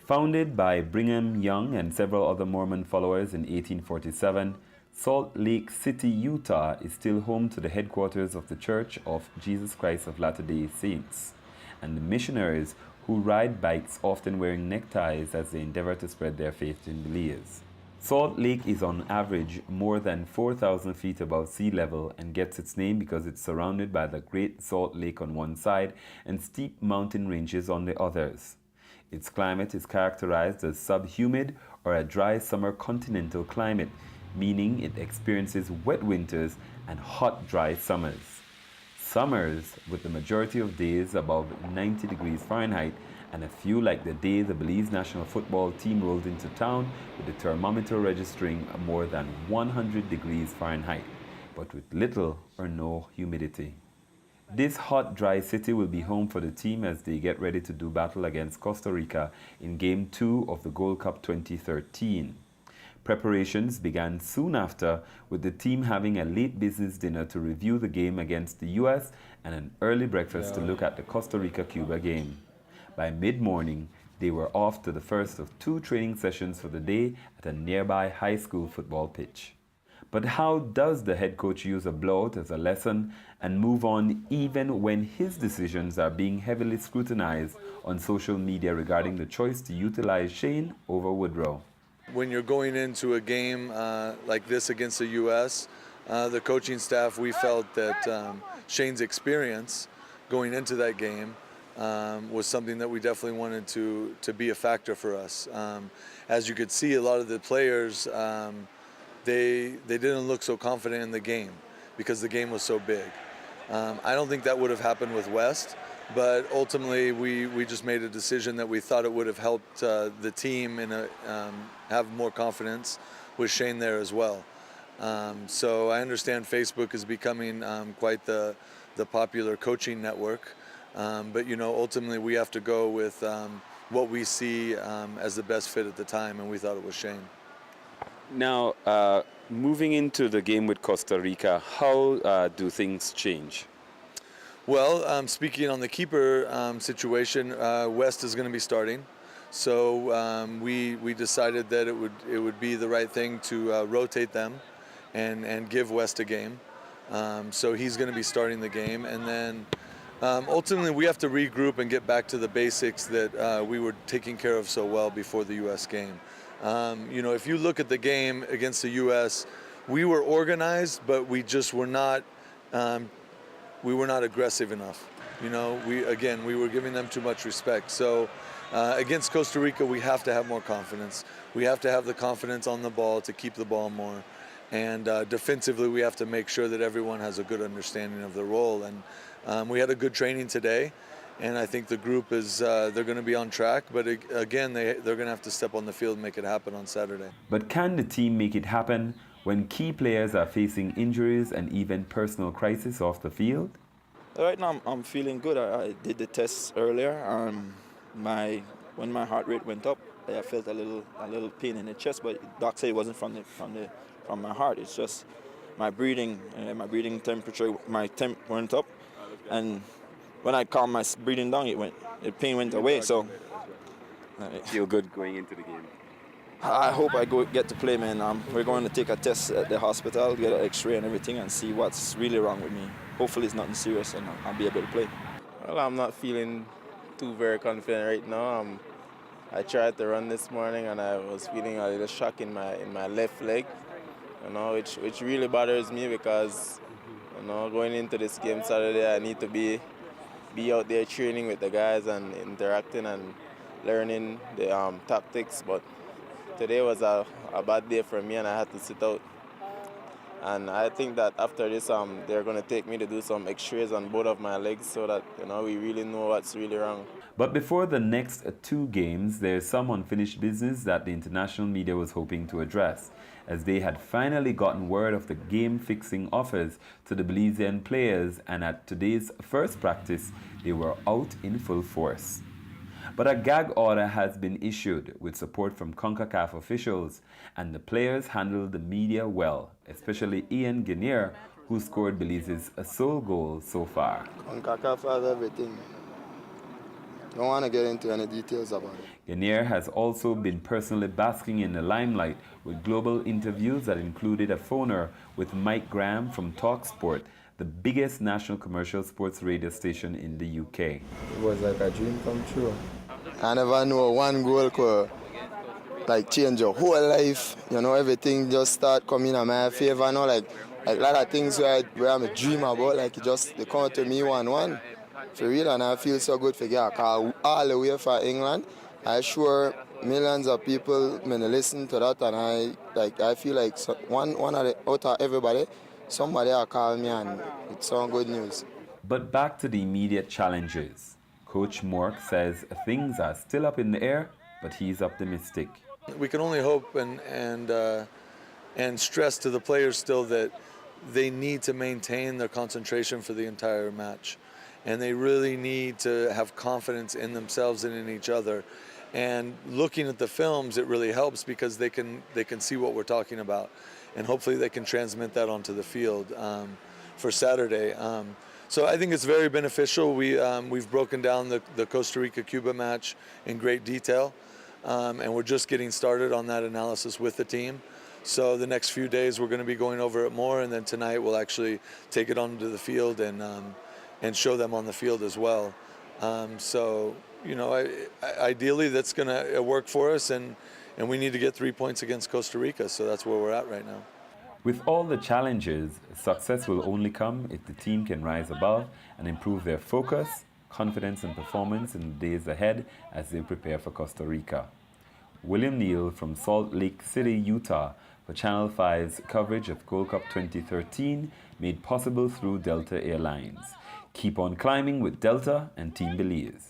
Founded by Brigham Young and several other Mormon followers in 1847, Salt Lake City, Utah is still home to the headquarters of the Church of Jesus Christ of Latter-day Saints and the missionaries who ride bikes, often wearing neckties as they endeavor to spread their faith in believers. Salt Lake is on average more than 4,000 feet above sea level and gets its name because it's surrounded by the Great Salt Lake on one side and steep mountain ranges on the others. Its climate is characterized as subhumid or a dry summer continental climate, meaning it experiences wet winters and hot, dry summers. Summers with the majority of days above 90 degrees Fahrenheit and a few like the day the Belize national football team rolled into town with the thermometer registering more than 100 degrees Fahrenheit, but with little or no humidity. This hot, dry city will be home for the team as they get ready to do battle against Costa Rica in Game 2 of the Gold Cup 2013. Preparations began soon after, with the team having a late business dinner to review the game against the US and an early breakfast to look at the Costa Rica-Cuba game. By mid-morning, they were off to the first of 2 training sessions for the day at a nearby high school football pitch. But how does the head coach use a blowout as a lesson and move on even when his decisions are being heavily scrutinized on social media regarding the choice to utilize Shane over Woodrow? When you're going into a game like this against the U.S., the coaching staff, we felt that Shane's experience going into that game was something that we definitely wanted to be a factor for us. As you could see, a lot of the players, they didn't look so confident in the game because the game was so big. I don't think that would have happened with West, but ultimately we just made a decision that we thought it would have helped the team and have more confidence with Shane there as well. So I understand Facebook is becoming quite the popular coaching network, but you know, ultimately we have to go with what we see as the best fit at the time, and we thought it was Shane. Now, moving into the game with Costa Rica, how do things change? Well, speaking on the keeper situation, West is going to be starting, so we decided that it would be the right thing to rotate them and give West a game. So he's going to be starting the game, and then ultimately we have to regroup and get back to the basics that we were taking care of so well before the U.S. game. You know, if you look at the game against the U.S., we were organized, but we just were not aggressive enough. You know, we were giving them too much respect. So against Costa Rica, we have to have more confidence. We have to have the confidence on the ball to keep the ball more. And defensively, we have to make sure that everyone has a good understanding of their role. And we had a good training today. And I think the group is, they're going to be on track. But again, they're going to have to step on the field and make it happen on Saturday. But can the team make it happen when key players are facing injuries and even personal crisis off the field? Right now, I'm feeling good. I did the tests earlier. When my heart rate went up, I felt a little pain in the chest. But doctor said it wasn't from my heart. It's just my breathing temperature. My temp went up, and when I calmed my breathing down, the pain went away. So Feel good going into the game? I hope I get to play, man. We're going to take a test at the hospital, get an X-ray and everything, and see what's really wrong with me. Hopefully it's nothing serious, and I'll be able to play. Well, I'm not feeling very confident right now. I tried to run this morning, and I was feeling a little shock in my left leg, you know, which really bothers me because, you know, going into this game Saturday, I need to be out there training with the guys and interacting and learning the tactics. But today was a bad day for me, and I had to sit out. And I think that after this, they're going to take me to do some X-rays on both of my legs so that, you know, we really know what's really wrong. But before the next 2 games, there's some unfinished business that the international media was hoping to address, as they had finally gotten word of the game-fixing offers to the Belizean players, and at today's first practice, they were out in full force. But a gag order has been issued with support from CONCACAF officials, and the players handled the media well, especially Ian Guinier, who scored Belize's sole goal so far. CONCACAF has everything. don't want to get into any details about it. Ghanaier has also been personally basking in the limelight with global interviews that included a phoner with Mike Graham from TalkSport, the biggest national commercial sports radio station in the UK. It was like a dream come true. I never know one goal could like change your whole life. You know, everything just start coming in my favor now. Like a lot of things where I'm a dream about, like they come to me 1-1. For real, and I feel so good for get a call all the way from England. I sure millions of people listen to that, and I feel like one out of everybody, somebody will call me, and it's some good news. But back to the immediate challenges. Coach Mork says things are still up in the air, but he's optimistic. We can only hope and stress to the players still that they need to maintain their concentration for the entire match. And they really need to have confidence in themselves and in each other. And looking at the films, it really helps because they can see what we're talking about. And hopefully they can transmit that onto the field for Saturday. So I think it's very beneficial. We've broken down the Costa Rica-Cuba match in great detail. And we're just getting started on that analysis with the team. So the next few days we're going to be going over it more, and then tonight we'll actually take it onto the field and show them on the field as well. So, you know, ideally that's going to work for us, and we need to get 3 points against Costa Rica, so that's where we're at right now. With all the challenges, success will only come if the team can rise above and improve their focus, confidence and performance in the days ahead as they prepare for Costa Rica. William Neal from Salt Lake City, Utah, for Channel 5's coverage of Gold Cup 2013, made possible through Delta Airlines. Keep on climbing with Delta and Team Belize.